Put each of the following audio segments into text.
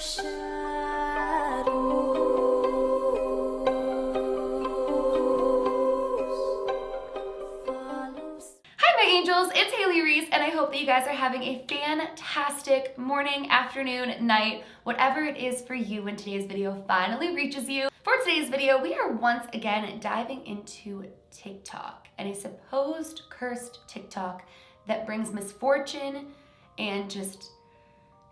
Angels, it's Hailey Reese, and I hope that you guys are having a fantastic morning, afternoon, night, whatever it is for you when today's video finally reaches you. For today's video, we are once again diving into TikTok and a supposed cursed TikTok that brings misfortune and just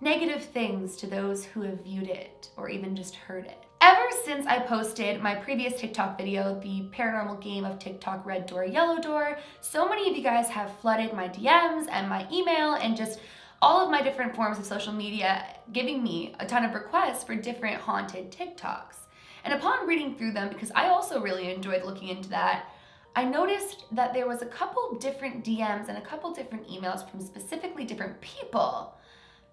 negative things to those who have viewed it or even just heard it. Ever since I posted my previous TikTok video, the paranormal game of TikTok Red Door, Yellow Door, so many of you guys have flooded my DMs and my email and just all of my different forms of social media, giving me a ton of requests for different haunted TikToks. And upon reading through them, because I also really enjoyed looking into that, I noticed that there was a couple different DMs and a couple different emails from specifically different people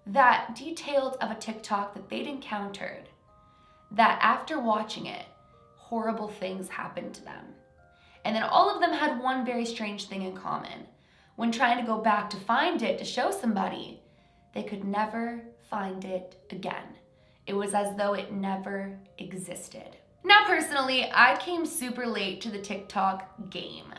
that detailed of a TikTok that they'd encountered, that after watching it, horrible things happened to them. And then all of them had one very strange thing in common. When trying to go back to find it, to show somebody, they could never find it again. It was as though it never existed. Now personally, I came super late to the TikTok game.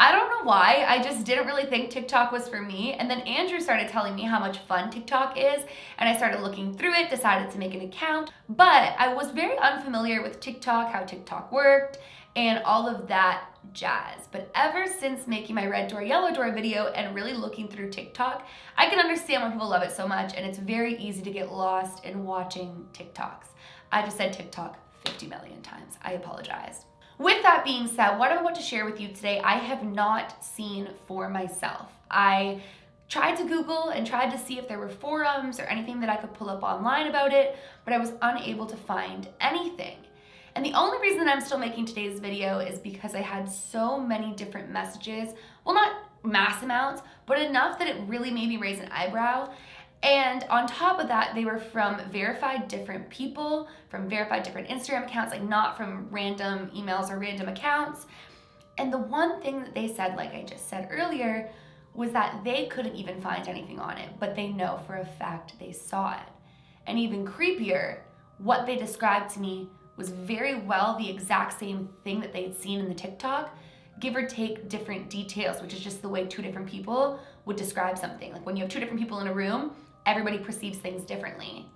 I don't know why, I just didn't really think TikTok was for me, and then Andrew started telling me how much fun TikTok is, and I started looking through it, decided to make an account, but I was very unfamiliar with TikTok, how TikTok worked, and all of that jazz. But ever since making my Red Door, Yellow Door video and really looking through TikTok, I can understand why people love it so much, and it's very easy to get lost in watching TikToks. I just said TikTok 50 million times, I apologize. With that being said, what I want to share with you today, I have not seen for myself. I tried to Google and tried to see if there were forums or anything that I could pull up online about it, but I was unable to find anything. And the only reason that I'm still making today's video is because I had so many different messages, well, not mass amounts, but enough that it really made me raise an eyebrow. And on top of that, they were from verified different people, from verified different Instagram accounts, like not from random emails or random accounts. And the one thing that they said, like I just said earlier, was that they couldn't even find anything on it, but they know for a fact they saw it. And even creepier, what they described to me was very well the exact same thing that they had seen in the TikTok, give or take different details, which is just the way two different people would describe something. Like when you have two different people in a room, everybody perceives things differently.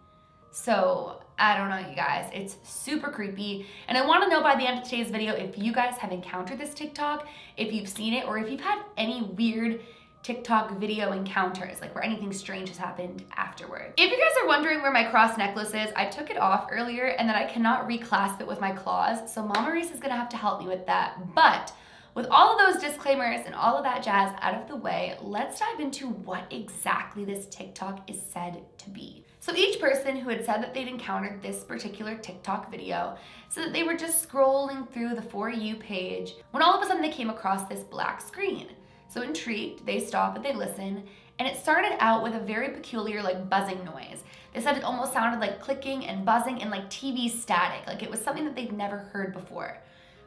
So I don't know, you guys, it's super creepy. And I want to know by the end of today's video if you guys have encountered this TikTok, if you've seen it, or if you've had any weird TikTok video encounters, like where anything strange has happened afterward. If you guys are wondering where my cross necklace is, I took it off earlier and then I cannot reclasp it with my claws. So Mama Reese is gonna have to help me with that. But with all of those disclaimers and all of that jazz out of the way, let's dive into what exactly this TikTok is said to be. So each person who had said that they'd encountered this particular TikTok video said that they were just scrolling through the For You page when all of a sudden they came across this black screen. So intrigued, they stop and they listen, and it started out with a very peculiar like buzzing noise. They said it almost sounded like clicking and buzzing and like TV static, like it was something that they'd never heard before.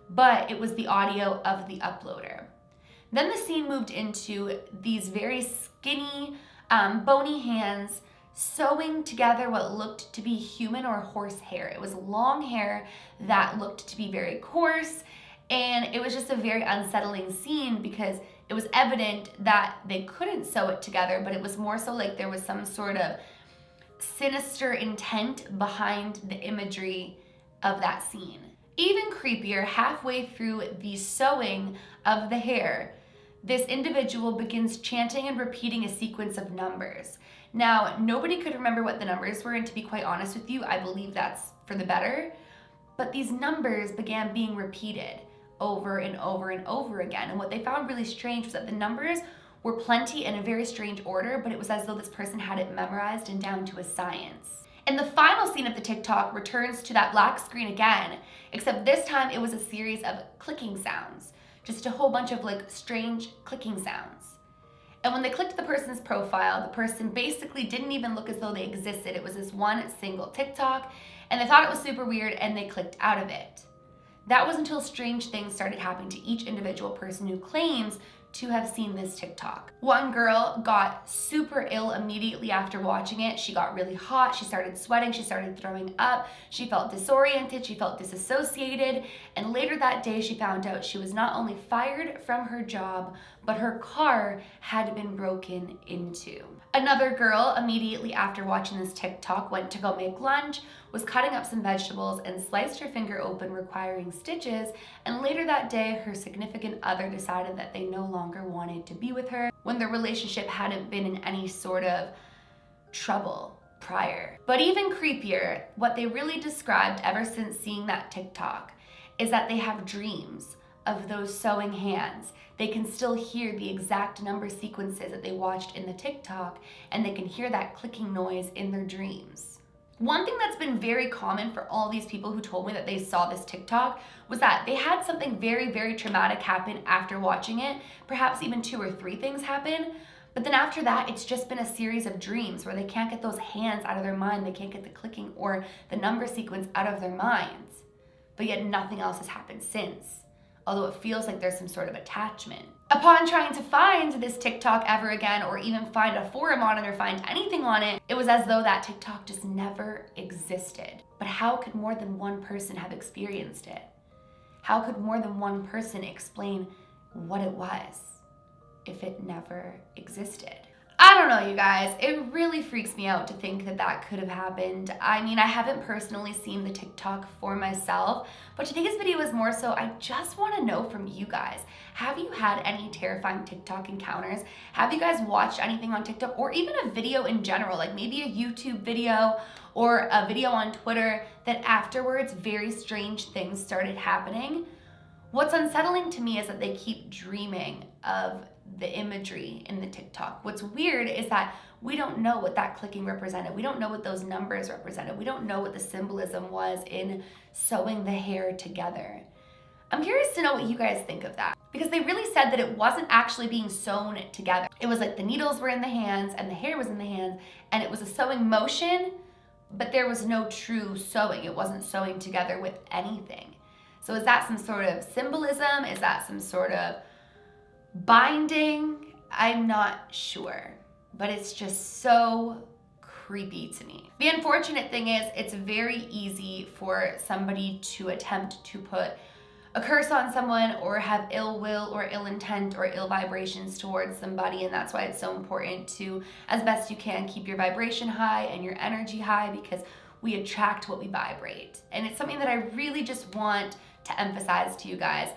But it was the audio of the uploader. Then the scene moved into these very skinny, bony hands sewing together what looked to be human or horse hair. It was long hair that looked to be very coarse, and it was just a very unsettling scene because it was evident that they couldn't sew it together, but it was more so like there was some sort of sinister intent behind the imagery of that scene. Even creepier, halfway through the sewing of the hair, this individual begins chanting and repeating a sequence of numbers. Now, nobody could remember what the numbers were, and to be quite honest with you, I believe that's for the better. But these numbers began being repeated over and over and over again. And what they found really strange was that the numbers were plenty in a very strange order, but it was as though this person had it memorized and down to a science. And the final scene of the TikTok returns to that black screen again, except this time it was a series of clicking sounds. Just a whole bunch of like strange clicking sounds. And when they clicked the person's profile, the person basically didn't even look as though they existed. It was this one single TikTok, and they thought it was super weird and they clicked out of it. That was until strange things started happening to each individual person who claims to have seen this TikTok. One girl got super ill immediately after watching it. She got really hot, she started sweating, she started throwing up, she felt disoriented, she felt disassociated, and later that day she found out she was not only fired from her job, but her car had been broken into. Another girl, immediately after watching this TikTok, went to go make lunch, was cutting up some vegetables, and sliced her finger open, requiring stitches, and later that day her significant other decided that they no longer wanted to be with her when their relationship hadn't been in any sort of trouble prior. But even creepier, what they really described ever since seeing that TikTok is that they have dreams of those sewing hands. They can still hear the exact number sequences that they watched in the TikTok, and they can hear that clicking noise in their dreams. One thing that's been very common for all these people who told me that they saw this TikTok was that they had something very, very traumatic happen after watching it. Perhaps even 2 or 3 things happen. But then after that, it's just been a series of dreams where they can't get those hands out of their mind. They can't get the clicking or the number sequence out of their minds. But yet nothing else has happened since, although it feels like there's some sort of attachment. Upon trying to find this TikTok ever again, or even find a forum on it or find anything on it, it was as though that TikTok just never existed. But how could more than one person have experienced it? How could more than one person explain what it was if it never existed? I don't know, you guys. It really freaks me out to think that that could have happened. I mean, I haven't personally seen the TikTok for myself, but today's video is more so I just want to know from you guys. Have you had any terrifying TikTok encounters? Have you guys watched anything on TikTok, or even a video in general, like maybe a YouTube video or a video on Twitter, that afterwards very strange things started happening? What's unsettling to me is that they keep dreaming of the imagery in the TikTok. What's weird is that we don't know what that clicking represented. We don't know what those numbers represented. We don't know what the symbolism was in sewing the hair together. I'm curious to know what you guys think of that, because they really said that it wasn't actually being sewn together. It was like the needles were in the hands and the hair was in the hands, and it was a sewing motion, but there was no true sewing. It wasn't sewing together with anything. So is that some sort of symbolism? Is that some sort of binding? I'm not sure, but it's just so creepy to me. The unfortunate thing is it's very easy for somebody to attempt to put a curse on someone or have ill will or ill intent or ill vibrations towards somebody, and that's why it's so important to, as best you can, keep your vibration high and your energy high, because we attract what we vibrate. And it's something that I really just want to emphasize to you guys.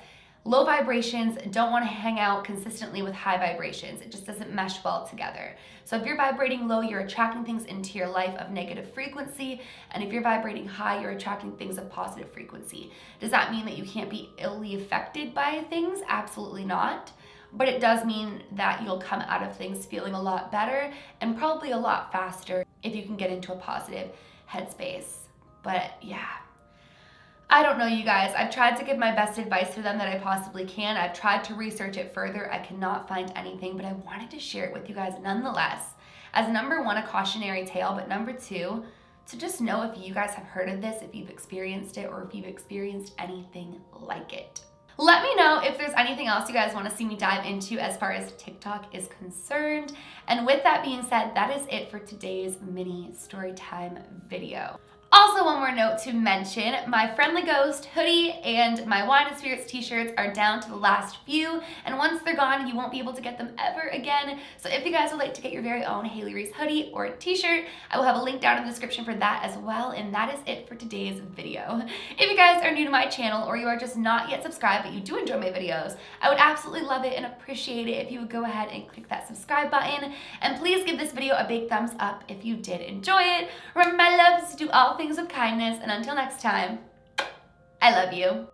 Low vibrations don't want to hang out consistently with high vibrations. It just doesn't mesh well together. So if you're vibrating low, you're attracting things into your life of negative frequency. And if you're vibrating high, you're attracting things of positive frequency. Does that mean that you can't be illy affected by things? Absolutely not. But it does mean that you'll come out of things feeling a lot better and probably a lot faster if you can get into a positive headspace. But yeah, I don't know, you guys. I've tried to give my best advice to them that I possibly can. I've tried to research it further. I cannot find anything, but I wanted to share it with you guys nonetheless. As number one, a cautionary tale, but number two, to just know if you guys have heard of this, if you've experienced it, or if you've experienced anything like it. Let me know if there's anything else you guys want to see me dive into as far as TikTok is concerned. And with that being said, that is it for today's mini storytime video. Also, one more note to mention, my Friendly Ghost hoodie and my Wine and Spirits t-shirts are down to the last few, and once they're gone, you won't be able to get them ever again. So if you guys would like to get your very own Hailey Reese hoodie or t-shirt, I will have a link down in the description for that as well, and that is it for today's video. If you guys are new to my channel, or you are just not yet subscribed but you do enjoy my videos, I would absolutely love it and appreciate it if you would go ahead and click that subscribe button, and please give this video a big thumbs up if you did enjoy it. Remember, my loves, to do all things with kindness, and until next time, I love you.